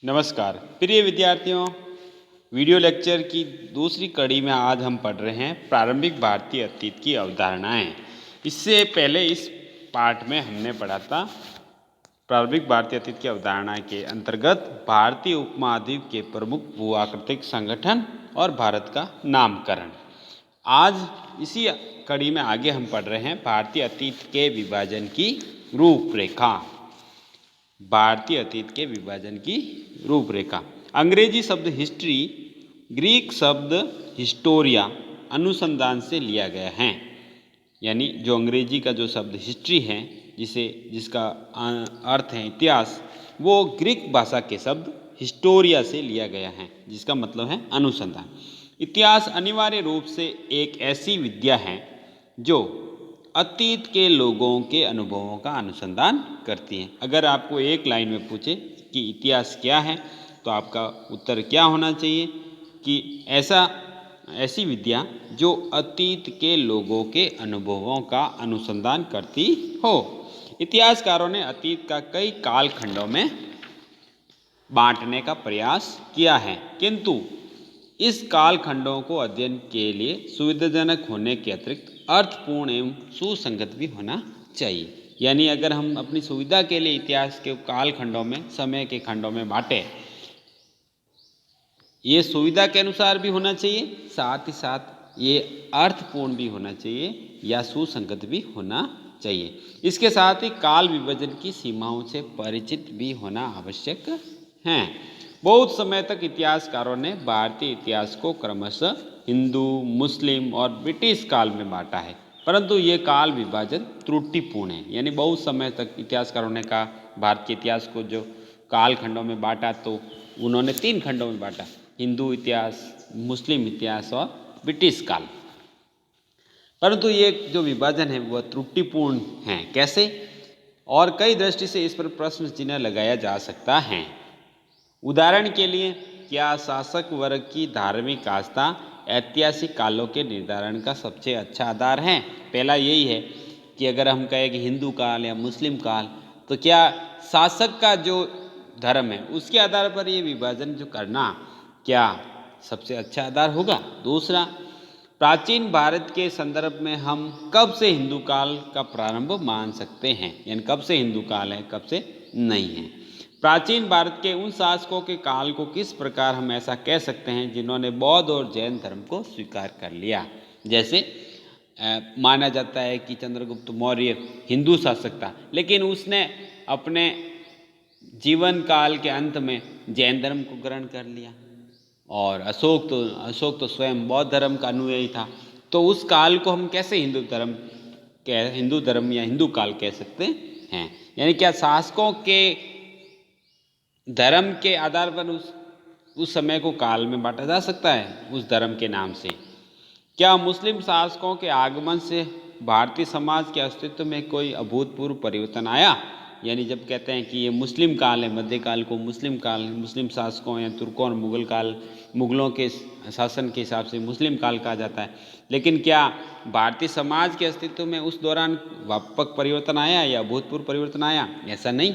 नमस्कार प्रिय विद्यार्थियों, वीडियो लेक्चर की दूसरी कड़ी में आज हम पढ़ रहे हैं प्रारंभिक भारतीय अतीत की अवधारणाएं। इससे पहले इस पाठ में हमने पढ़ा था प्रारंभिक भारतीय अतीत की अवधारणा के अंतर्गत भारतीय उपमहाद्वीप के प्रमुख भूआकृतिक संगठन और भारत का नामकरण। आज इसी कड़ी में आगे हम पढ़ रहे हैं भारतीय अतीत के विभाजन की रूपरेखा। भारतीय अतीत के विभाजन की रूपरेखा। अंग्रेजी शब्द हिस्ट्री ग्रीक शब्द हिस्टोरिया अनुसंधान से लिया गया है। यानी जो अंग्रेजी का जो शब्द हिस्ट्री है जिसका अर्थ है इतिहास, वो ग्रीक भाषा के शब्द हिस्टोरिया से लिया गया है जिसका मतलब है अनुसंधान। इतिहास अनिवार्य रूप से एक ऐसी विद्या है जो अतीत के लोगों के अनुभवों का अनुसंधान करती है। अगर आपको एक लाइन में पूछे कि इतिहास क्या है तो आपका उत्तर क्या होना चाहिए कि ऐसी विद्या जो अतीत के लोगों के अनुभवों का अनुसंधान करती हो। इतिहासकारों ने अतीत का कई कालखंडों में बांटने का प्रयास किया है, किंतु इस कालखंडों को अध्ययन के लिए सुविधाजनक होने के अतिरिक्त अर्थपूर्ण एवं सुसंगत भी होना चाहिए। यानी अगर हम अपनी सुविधा के लिए इतिहास के कालखंडों में समय के खंडों में बांटे, ये सुविधा के अनुसार भी होना चाहिए, साथ ही साथ ये अर्थपूर्ण भी होना चाहिए या सुसंगत भी होना चाहिए। इसके साथ ही काल विभाजन की सीमाओं से परिचित भी होना आवश्यक है। बहुत समय तक इतिहासकारों ने भारतीय इतिहास को क्रमशः हिंदू, मुस्लिम और ब्रिटिश काल में बांटा है, परंतु ये काल विभाजन त्रुटिपूर्ण है। यानी बहुत समय तक इतिहासकारों ने कहा भारतीय इतिहास को जो काल खंडों में बांटा तो उन्होंने 3 खंडों में बांटा, हिंदू इतिहास, मुस्लिम इतिहास और ब्रिटिश काल। परंतु ये जो विभाजन है वह त्रुटिपूर्ण है। कैसे? और कई दृष्टि से इस पर प्रश्न चिन्ह लगाया जा सकता है। उदाहरण के लिए, क्या शासक वर्ग की धार्मिक आस्था ऐतिहासिक कालों के निर्धारण का सबसे अच्छा आधार है? पहला यही है कि अगर हम कहें कि हिंदू काल या मुस्लिम काल, तो क्या शासक का जो धर्म है उसके आधार पर ये विभाजन जो करना क्या सबसे अच्छा आधार होगा? दूसरा, प्राचीन भारत के संदर्भ में हम कब से हिंदू काल का प्रारंभ मान सकते हैं? यानी कब से हिंदू काल है, कब से नहीं है। प्राचीन भारत के उन शासकों के काल को किस प्रकार हम ऐसा कह सकते हैं जिन्होंने बौद्ध और जैन धर्म को स्वीकार कर लिया। जैसे माना जाता है कि चंद्रगुप्त मौर्य हिंदू शासक था, लेकिन उसने अपने जीवन काल के अंत में जैन धर्म को ग्रहण कर लिया। और अशोक तो स्वयं बौद्ध धर्म का अनुयायी था। तो उस काल को हम कैसे हिंदू धर्म या हिंदू काल कह सकते हैं? यानी क्या शासकों के धर्म के आधार पर उस समय को काल में बांटा जा सकता है उस धर्म के नाम से? क्या मुस्लिम शासकों के आगमन से भारतीय समाज के अस्तित्व में कोई अभूतपूर्व परिवर्तन आया? यानी जब कहते हैं कि ये मुस्लिम काल है, मध्यकाल को मुस्लिम काल, मुस्लिम शासकों या तुर्कों और मुगलों के शासन के हिसाब से मुस्लिम काल कहा जाता है, लेकिन क्या भारतीय समाज के अस्तित्व में उस दौरान व्यापक परिवर्तन आया या अभूतपूर्व परिवर्तन आया? ऐसा नहीं।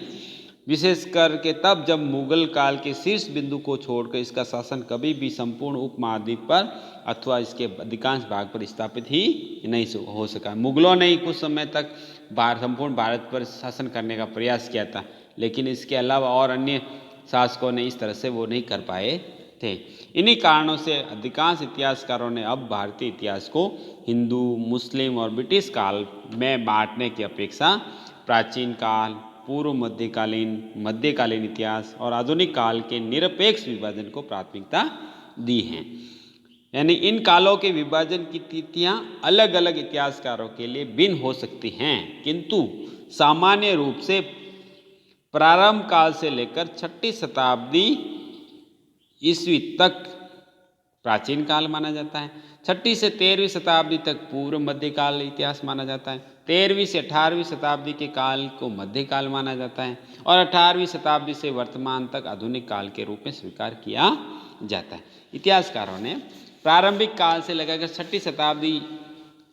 विशेष करके तब जब मुगल काल के शीर्ष बिंदु को छोड़कर इसका शासन कभी भी संपूर्ण उपमहाद्वीप पर अथवा इसके अधिकांश भाग पर स्थापित ही नहीं हो सका। मुगलों ने ही कुछ समय तक संपूर्ण भारत पर शासन करने का प्रयास किया था, लेकिन इसके अलावा और अन्य शासकों ने इस तरह से वो नहीं कर पाए थे। इन्हीं कारणों से अधिकांश इतिहासकारों ने अब भारतीय इतिहास को हिंदू, मुस्लिम और ब्रिटिश काल में बांटने की अपेक्षा प्राचीन काल, पूर्व मध्यकालीन इतिहास और आधुनिक काल के निरपेक्ष विभाजन को प्राथमिकता दी है। यानी इन कालों के विभाजन की तिथियां अलग अलग इतिहासकारों के लिए भिन्न हो सकती हैं, किंतु सामान्य रूप से प्रारंभ काल से लेकर 6ठी शताब्दी ईस्वी तक प्राचीन काल माना जाता है। 6ठी से 13वीं शताब्दी तक पूर्व मध्यकाल इतिहास माना जाता है। 13वीं से 18वीं शताब्दी के काल को मध्यकाल माना जाता है और 18वीं शताब्दी से वर्तमान तक आधुनिक काल के रूप में स्वीकार किया जाता है। इतिहासकारों ने प्रारंभिक काल से लगाकर 6ठी शताब्दी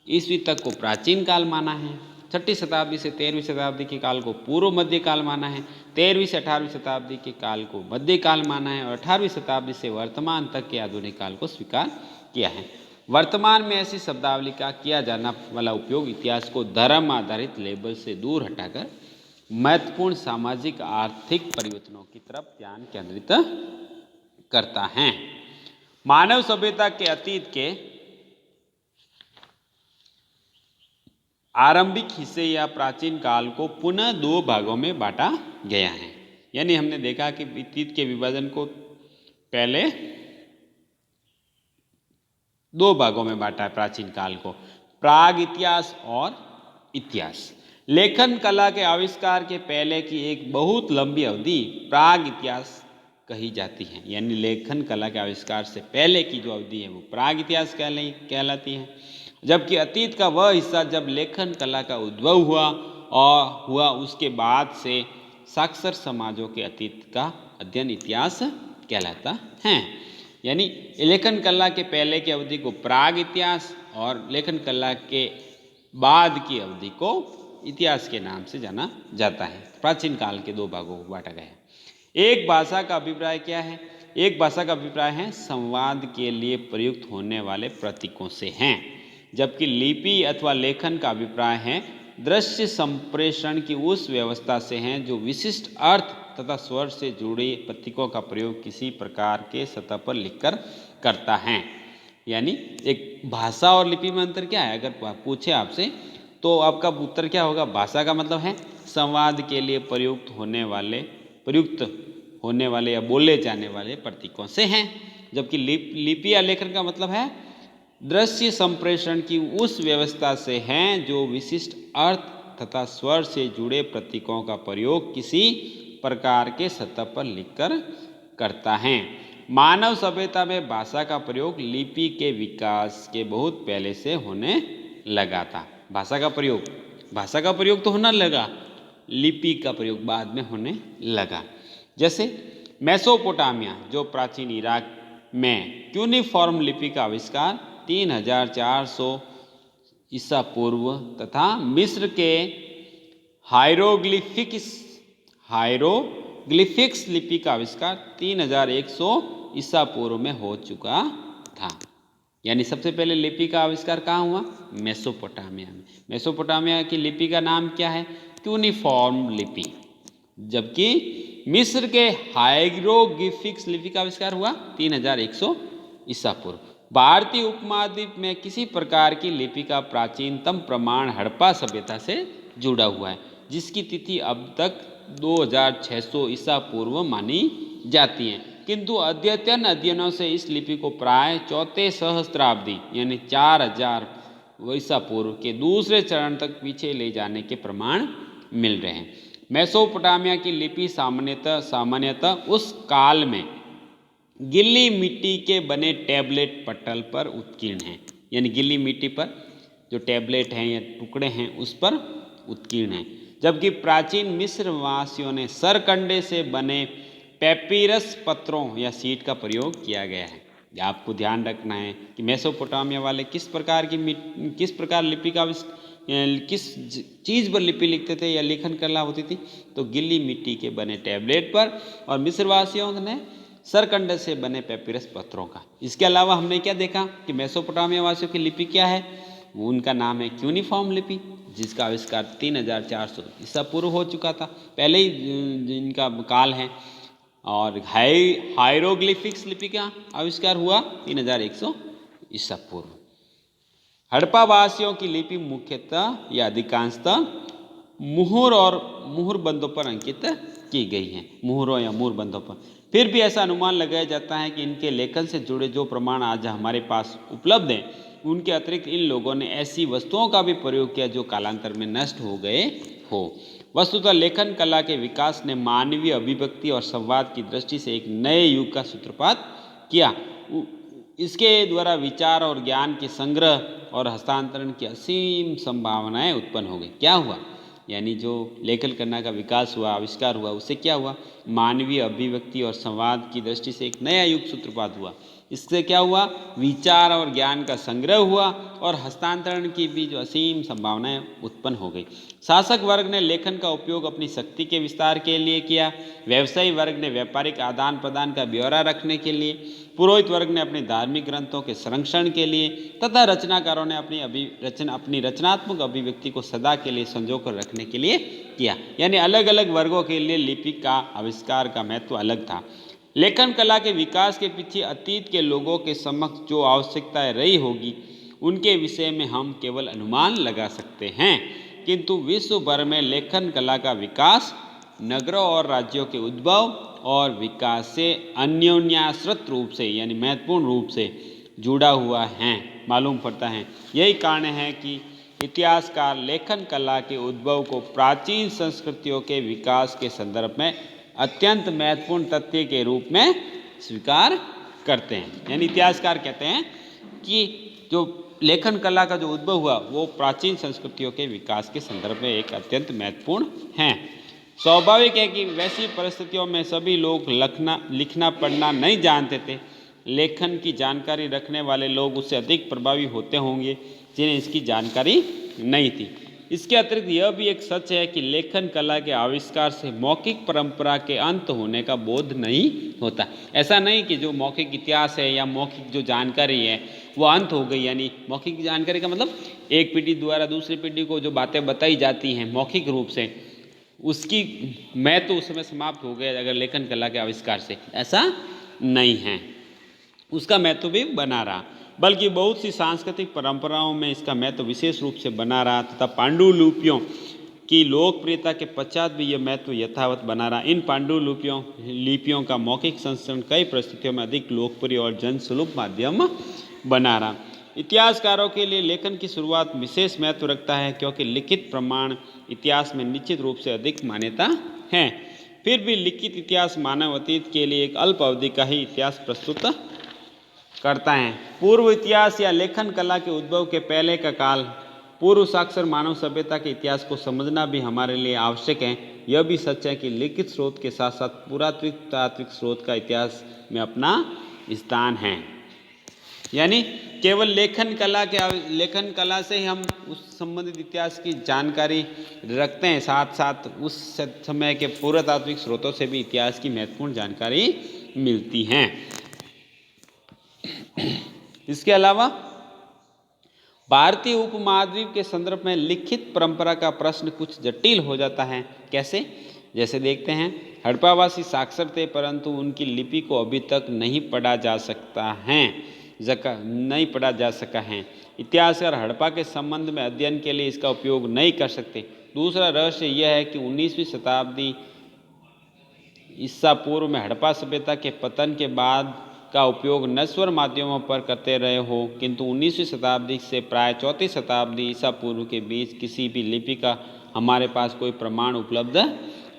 ईस्वी तक को प्राचीन काल माना है छठी शताब्दी से 13वीं शताब्दी के काल को पूर्व मध्यकाल माना है, 13वीं से 18वीं शताब्दी के काल को मध्यकाल माना है और 18वीं शताब्दी से वर्तमान तक के आधुनिक काल को स्वीकार किया है। वर्तमान में ऐसी शब्दावली का किया जाना वाला उपयोग इतिहास को धर्म आधारित लेबल से दूर हटाकर महत्वपूर्ण सामाजिक आर्थिक परिवर्तनों की तरफ ध्यान केंद्रित करता है। मानव सभ्यता के अतीत के आरंभिक हिस्से या प्राचीन काल को पुनः दो भागों में बांटा गया है। यानी हमने देखा कि अतीत के विभाजन को पहले दो भागों में बांटा है, प्राचीन काल को प्राग इतिहास और इतिहास। लेखन कला के आविष्कार के पहले की एक बहुत लंबी अवधि प्राग इतिहास कही जाती है। यानी लेखन कला के आविष्कार से पहले की जो अवधि है वो प्राग इतिहास कहलाती है, जबकि अतीत का वह हिस्सा जब लेखन कला का उद्भव हुआ उसके बाद से साक्षर समाजों के अतीत का अध्ययन इतिहास कहलाता है। यानी लेखन कला के पहले की अवधि को प्राग इतिहास और लेखन कला के बाद की अवधि को इतिहास के नाम से जाना जाता है। प्राचीन काल के दो भागों को बांटा गया है। एक भाषा का अभिप्राय क्या है? एक भाषा का अभिप्राय है संवाद के लिए प्रयुक्त होने वाले प्रतीकों से हैं, जबकि लिपि अथवा लेखन का अभिप्राय है दृश्य संप्रेषण की उस व्यवस्था से हैं जो विशिष्ट अर्थ तथा स्वर से जुड़े प्रतीकों का प्रयोग किसी प्रकार के सतह पर लिखकर करता है। यानी एक भाषा और लिपि में अंतर क्या है? अगर पूछे आपसे तो आपका उत्तर क्या होगा? भाषा का मतलब है संवाद के लिए प्रयुक्त होने वाले या बोले जाने वाले प्रतीकों से हैं, जबकि लिपि या लेखन का मतलब है दृश्य संप्रेषण की उस व्यवस्था से हैं जो विशिष्ट अर्थ तथा स्वर से जुड़े प्रतीकों का प्रयोग किसी प्रकार के सतह पर लिखकर करता है। मानव सभ्यता में भाषा का प्रयोग लिपि के विकास के बहुत पहले से होने लगा था। भाषा का प्रयोग तो होना लगा, लिपि का प्रयोग बाद में होने लगा। जैसे मेसोपोटामिया जो प्राचीन इराक में क्यूनिफॉर्म लिपि का आविष्कार 3400 ईसा पूर्व तथा मिस्र के हायरोग्लिफिक्स लिपि का आविष्कार 3100 ईसा पूर्व में हो चुका था। यानी सबसे पहले लिपि का आविष्कार कहाँ हुआ? मेसोपोटामिया में। मेसोपोटामिया की लिपि का नाम क्या है? क्यूनिफॉर्म लिपि। जबकि मिस्र के हायरोग्लिफिक्स लिपि का आविष्कार हुआ 3100 ईसा पूर्व। भारतीय उपमहाद्वीप में किसी प्रकार की लिपि का प्राचीनतम प्रमाण हड़प्पा सभ्यता से जुड़ा हुआ है, जिसकी तिथि अब तक 2600 ईसा पूर्व मानी जाती है। किंतु अद्यतन अध्ययनों से इस लिपि को प्राय चौथे सहस्त्राब्दी यानी 4000 ईसा पूर्व के दूसरे चरण तक पीछे ले जाने के प्रमाण मिल रहे हैं। मेसोपोटामिया की लिपि सामान्यतः उस काल में गीली मिट्टी के बने टैबलेट पटल पर उत्कीर्ण हैं। यानी गीली मिट्टी पर जो टैबलेट हैं या टुकड़े हैं उस पर उत्कीर्ण हैं, जबकि प्राचीन मिस्र वासियों ने सरकंडे से बने पेपिरस पत्रों या सीट का प्रयोग किया गया है। आपको ध्यान रखना है कि मेसोपोटामिया वाले किस प्रकार लिपि का किस चीज़ पर लिपि लिखते थे या लेखन कला होती थी? तो गीली मिट्टी के बने टैबलेट पर, और मिस्रवासियों ने सरकंडे से बने पेपिरस पत्रों का। इसके अलावा हमने क्या देखा कि मेसोपोटामिया वासियों की लिपि क्या है? उनका नाम है क्यूनिफॉर्म लिपि, जिसका आविष्कार 3400 ईसा पूर्व हो चुका था, पहले ही जिनका काल है। और हायरोग्लिफिक्स लिपि का आविष्कार हुआ 3100 ईसा पूर्व। हड़प्पा वासियों की लिपि मुख्यतः या अधिकांशतः मुहर और मुहरबंदों पर अंकित की गई हैं, मुहरों या मुहरबंदों पर। फिर भी ऐसा अनुमान लगाया जाता है कि इनके लेखन से जुड़े जो प्रमाण आज हमारे पास उपलब्ध हैं, उनके अतिरिक्त इन लोगों ने ऐसी वस्तुओं का भी प्रयोग किया जो कालांतर में नष्ट हो गए हो। वस्तुतः लेखन कला के विकास ने मानवीय अभिव्यक्ति और संवाद की दृष्टि से एक नए युग का सूत्रपात किया। इसके द्वारा विचार और ज्ञान के संग्रह और हस्तांतरण की असीम संभावनाएं उत्पन्न हो गई। क्या हुआ? यानी जो लेखन करना का विकास हुआ, आविष्कार हुआ, उससे क्या हुआ मानवीय अभिव्यक्ति और संवाद की दृष्टि से एक नया युग सूत्रपात हुआ। इससे क्या हुआ, विचार और ज्ञान का संग्रह हुआ और हस्तांतरण की भी जो असीम संभावनाएं उत्पन्न हो गई। शासक वर्ग ने लेखन का उपयोग अपनी शक्ति के विस्तार के लिए किया, व्यवसायी वर्ग ने व्यापारिक आदान प्रदान का ब्यौरा रखने के लिए, पुरोहित वर्ग ने अपने धार्मिक ग्रंथों के संरक्षण के लिए तथा रचनाकारों ने अपनी रचनात्मक अभिव्यक्ति को सदा के लिए संजो कर रखने के लिए किया। यानी अलग अलग वर्गों के लिए लिपि का आविष्कार का महत्व अलग था। लेखन कला के विकास के पीछे अतीत के लोगों के समक्ष जो आवश्यकताएं रही होगी उनके विषय में हम केवल अनुमान लगा सकते हैं, किंतु विश्व भर में लेखन कला का विकास नगरों और राज्यों के उद्भव और विकास से अन्योन्याश्रित रूप से यानी महत्वपूर्ण रूप से जुड़ा हुआ है मालूम पड़ता है। यही कारण है कि इतिहासकार लेखन कला के उद्भव को प्राचीन संस्कृतियों के विकास के संदर्भ में अत्यंत महत्वपूर्ण तथ्य के रूप में स्वीकार करते हैं। यानी इतिहासकार कहते हैं कि जो लेखन कला का जो उद्भव हुआ वो प्राचीन संस्कृतियों के विकास के संदर्भ में एक अत्यंत महत्वपूर्ण है। स्वाभाविक है कि वैसी परिस्थितियों में सभी लोग लिखना पढ़ना नहीं जानते थे। लेखन की जानकारी रखने वाले लोग उससे अधिक प्रभावी होते होंगे जिन्हें इसकी जानकारी नहीं थी। इसके अतिरिक्त यह भी एक सच है कि लेखन कला के आविष्कार से मौखिक परंपरा के अंत होने का बोध नहीं होता। ऐसा नहीं कि जो मौखिक इतिहास है या मौखिक जो जानकारी है वो अंत हो गई। यानी मौखिक जानकारी का मतलब एक पीढ़ी द्वारा दूसरी पीढ़ी को जो बातें बताई जाती हैं मौखिक रूप से, उसकी महत्व उस समय समाप्त हो गया अगर लेखन कला के आविष्कार से, ऐसा नहीं है। उसका महत्व भी बना रहा, बल्कि बहुत सी सांस्कृतिक परंपराओं में इसका महत्व विशेष रूप से बना रहा तथा पांडुलिपियों की लोकप्रियता के पश्चात भी यह महत्व यथावत बना रहा। इन पांडुलिपियों का मौखिक संस्करण कई परिस्थितियों में अधिक लोकप्रिय और जनसुलभ माध्यम बना रहा। इतिहासकारों के लिए लेखन की शुरुआत विशेष महत्व रखता है क्योंकि लिखित प्रमाण इतिहास में निश्चित रूप से अधिक मान्यता है। फिर भी लिखित इतिहास मानव अतीत के लिए एक अल्प अवधि का ही इतिहास प्रस्तुत करता है। पूर्व इतिहास या लेखन कला के उद्भव के पहले का काल पूर्व साक्षर मानव सभ्यता के इतिहास को समझना भी हमारे लिए आवश्यक है। यह भी सच है कि लिखित स्रोत के साथ साथ पुरातात्विक स्रोत का इतिहास में अपना स्थान है। यानी केवल लेखन कला से ही हम उस संबंधित इतिहास की जानकारी रखते हैं, साथ साथ उस समय के पुरातात्विक स्रोतों से भी इतिहास की महत्वपूर्ण जानकारी मिलती है। इसके अलावा भारतीय उपमहाद्वीप के संदर्भ में लिखित परंपरा का प्रश्न कुछ जटिल हो जाता है। कैसे? जैसे देखते हैं, हड़प्पावासी साक्षर थे परंतु उनकी लिपि को अभी तक नहीं पढ़ा जा सका है। इतिहासकार हड़प्पा के संबंध में अध्ययन के लिए इसका उपयोग नहीं कर सकते। दूसरा रहस्य यह है कि 19वीं शताब्दी ईसा पूर्व में हड़प्पा सभ्यता के पतन के बाद का उपयोग नश्वर माध्यमों पर करते रहे हो, किंतु 19वीं शताब्दी से प्राय 4वीं शताब्दी ईसा पूर्व के बीच किसी भी लिपि का हमारे पास कोई प्रमाण उपलब्ध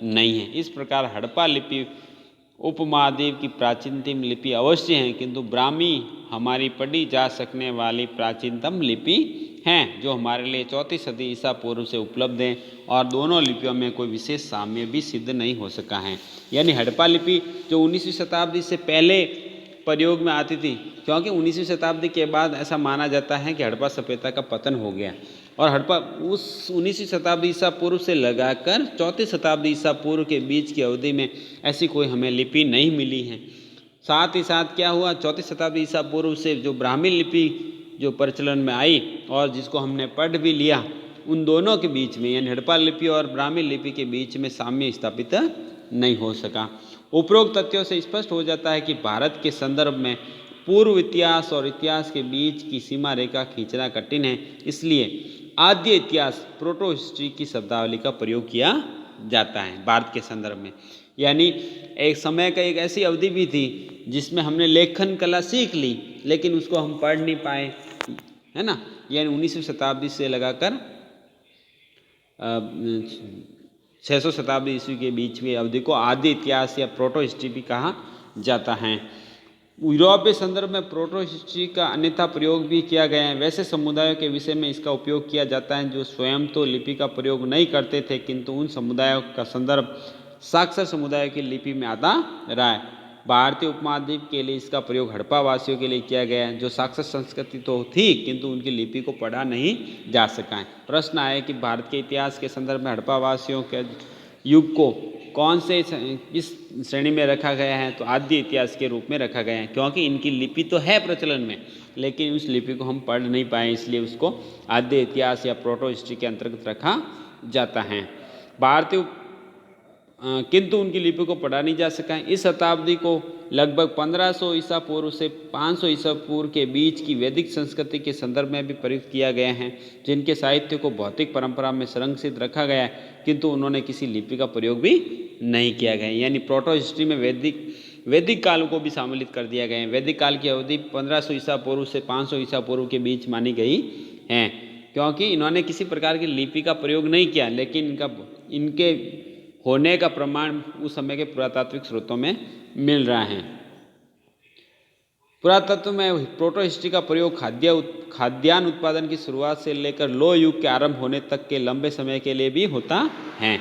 नहीं है। इस प्रकार हड़प्पा लिपि उपमहाद्वीप की प्राचीनतम लिपि अवश्य है, किंतु ब्राह्मी हमारी पढ़ी जा सकने वाली प्राचीनतम लिपि हैं जो हमारे लिए 4वीं सदी ईसा पूर्व से उपलब्ध हैं और दोनों लिपियों में कोई विशेष साम्य भी सिद्ध नहीं हो सका है। यानी हड़प्पा लिपि जो 19वीं शताब्दी से पहले प्रयोग में आती थी, क्योंकि 19वीं शताब्दी के बाद ऐसा माना जाता है कि हड़प्पा सभ्यता का पतन हो गया और हड़प्पा उस 19वीं शताब्दी ईसा पूर्व से लगाकर 4वीं शताब्दी ईसा पूर्व के बीच की अवधि में ऐसी कोई हमें लिपि नहीं मिली है। साथ ही साथ क्या हुआ, 4वीं शताब्दी ईसा पूर्व से जो ब्राह्मी लिपि जो प्रचलन में आई और जिसको हमने पढ़ भी लिया, उन दोनों के बीच में यानी हड़प्पा लिपि और ब्राह्मी लिपि के बीच में साम्य स्थापित नहीं हो सका। उपरोक्त तथ्यों से स्पष्ट हो जाता है कि भारत के संदर्भ में पूर्व इतिहास और इतिहास के बीच की सीमा रेखा खींचना कठिन है। इसलिए आद्य इतिहास प्रोटो हिस्ट्री की शब्दावली का प्रयोग किया जाता है भारत के संदर्भ में। यानी एक समय का एक ऐसी अवधि भी थी जिसमें हमने लेखन कला सीख ली लेकिन उसको हम पढ़ नहीं पाए, है ना। यानी 19वीं शताब्दी से लगाकर 600 शताब्दी ईस्वी के बीच में अवधि को आद्य इतिहास या प्रोटो हिस्ट्री भी कहा जाता है। यूरोपीय संदर्भ में प्रोटो हिस्ट्री का अन्यथा प्रयोग भी किया गया है। वैसे समुदायों के विषय में इसका उपयोग किया जाता है जो स्वयं तो लिपि का प्रयोग नहीं करते थे, किंतु उन समुदायों का संदर्भ साक्षर समुदाय की लिपि में आता रहा है। भारतीय उपमहाद्वीप के लिए इसका प्रयोग हड़प्पा वासियों के लिए किया गया है, जो साक्षर संस्कृति तो थी किंतु उनकी लिपि को पढ़ा नहीं जा सका है। प्रश्न आया कि भारत के इतिहास के संदर्भ में हड़प्पा वासियों के युग को कौन से इस श्रेणी में रखा गया है, तो आद्य इतिहास के रूप में रखा गया है, क्योंकि इनकी लिपि तो है प्रचलन में लेकिन उस लिपि को हम पढ़ नहीं पाए, इसलिए उसको आद्य इतिहास या प्रोटो हिस्ट्री के अंतर्गत रखा जाता है। भारतीय किंतु उनकी लिपि को पढ़ा नहीं जा सका है। इस शताब्दी को लगभग 1500 ईसा पूर्व से 500 ईसा पूर्व के बीच की वैदिक संस्कृति के संदर्भ में भी प्रयुक्त किया गया है, जिनके साहित्य को भौतिक परंपरा में संरक्षित रखा गया है किंतु उन्होंने किसी लिपि का प्रयोग भी नहीं किया गया। यानी प्रोटो हिस्ट्री में वैदिक काल को भी सम्मिलित कर दिया गया है। वैदिक काल की अवधि 1500 ईसा पूर्व से 500 ईसा पूर्व के बीच मानी गई है, क्योंकि इन्होंने किसी प्रकार की लिपि का प्रयोग नहीं किया, लेकिन इनके होने का प्रमाण उस समय के पुरातात्विक स्रोतों में मिल रहा है। पुरातत्व में प्रोटो हिस्ट्री का प्रयोग खाद्यान्न उत्पादन की शुरुआत से लेकर लौह युग के आरंभ होने तक के लंबे समय के लिए भी होता है।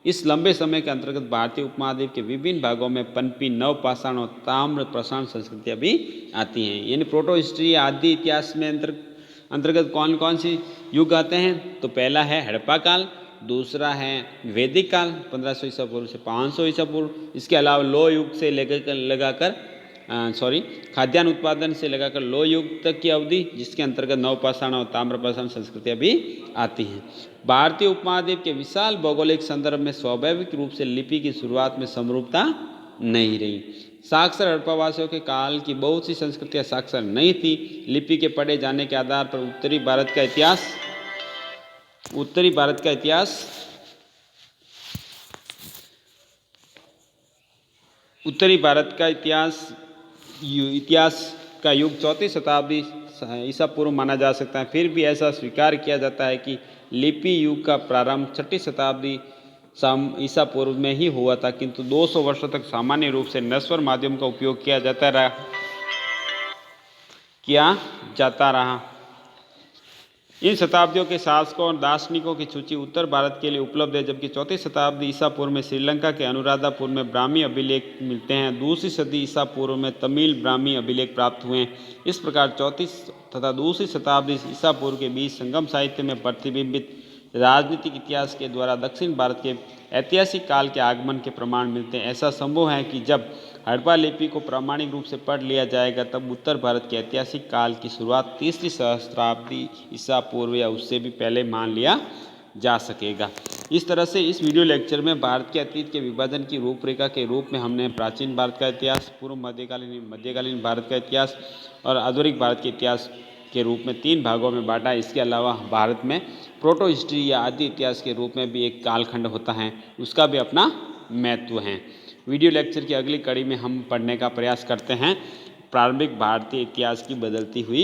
इस लंबे समय के अंतर्गत भारतीय उपमहाद्वीप के विभिन्न भागों में पनपी नवपाषाण और ताम्र पाषाण संस्कृतियाँ भी आती हैं। यानी प्रोटो हिस्ट्री आदि इतिहास में अंतर्गत कौन कौन सी युग आते हैं, तो पहला है हड़प्पा काल, दूसरा है वैदिक काल 1500 ईसा पूर्व से 500 ईसा पूर्व, इसके अलावा लौह युग से खाद्यान्न उत्पादन से लगाकर लौह युग तक की अवधि, जिसके अंतर्गत नवपाषाण और ताम्रपाषाण संस्कृतियाँ भी आती हैं। भारतीय उपमहाद्वीप के विशाल भौगोलिक संदर्भ में स्वाभाविक रूप से लिपि की शुरुआत में समरूपता नहीं रही। साक्षर हड़प्पावासियों के काल की बहुत सी संस्कृतियाँ साक्षर नहीं थी। लिपि के पढ़े जाने के आधार पर उत्तरी भारत का इतिहास का युग 4वीं शताब्दी ईसा पूर्व माना जा सकता है। फिर भी ऐसा स्वीकार किया जाता है कि लिपि युग का प्रारंभ 6वीं शताब्दी ईसा पूर्व में ही हुआ था, किंतु 200 वर्षों तक सामान्य रूप से नस्वर माध्यम का उपयोग किया जाता रहा। इन शताब्दियों के शासकों और दार्शनिकों की सूची उत्तर भारत के लिए उपलब्ध है, जबकि 4वीं शताब्दी ईसा पूर्व में श्रीलंका के अनुराधापुर में ब्राह्मी अभिलेख मिलते हैं। 2वीं सदी ईसा पूर्व में तमिल ब्राह्मी अभिलेख प्राप्त हुए हैं। इस प्रकार 4वीं तथा 2वीं शताब्दी ईसा पूर्व के बीच संगम साहित्य में प्रतिबिंबित राजनीतिक इतिहास के द्वारा दक्षिण भारत के ऐतिहासिक काल के आगमन के प्रमाण मिलते हैं। ऐसा संभव है कि जब हड़प्पा लिपि को प्रामाणिक रूप से पढ़ लिया जाएगा तब उत्तर भारत के ऐतिहासिक काल की शुरुआत 3वीं सहस्त्राब्दी ईसा पूर्व या उससे भी पहले मान लिया जा सकेगा। इस तरह से इस वीडियो लेक्चर में भारत के अतीत के विभाजन की रूपरेखा के रूप में हमने प्राचीन भारत का इतिहास, पूर्व मध्यकालीन भारत का इतिहास और आधुनिक भारत के इतिहास के रूप में 3 भागों में बांटा। इसके अलावा भारत में प्रोटो हिस्ट्री या आदि इतिहास के रूप में भी एक कालखंड होता है, उसका भी अपना महत्व है। वीडियो लेक्चर की अगली कड़ी में हम पढ़ने का प्रयास करते हैं प्रारंभिक भारतीय इतिहास की बदलती हुई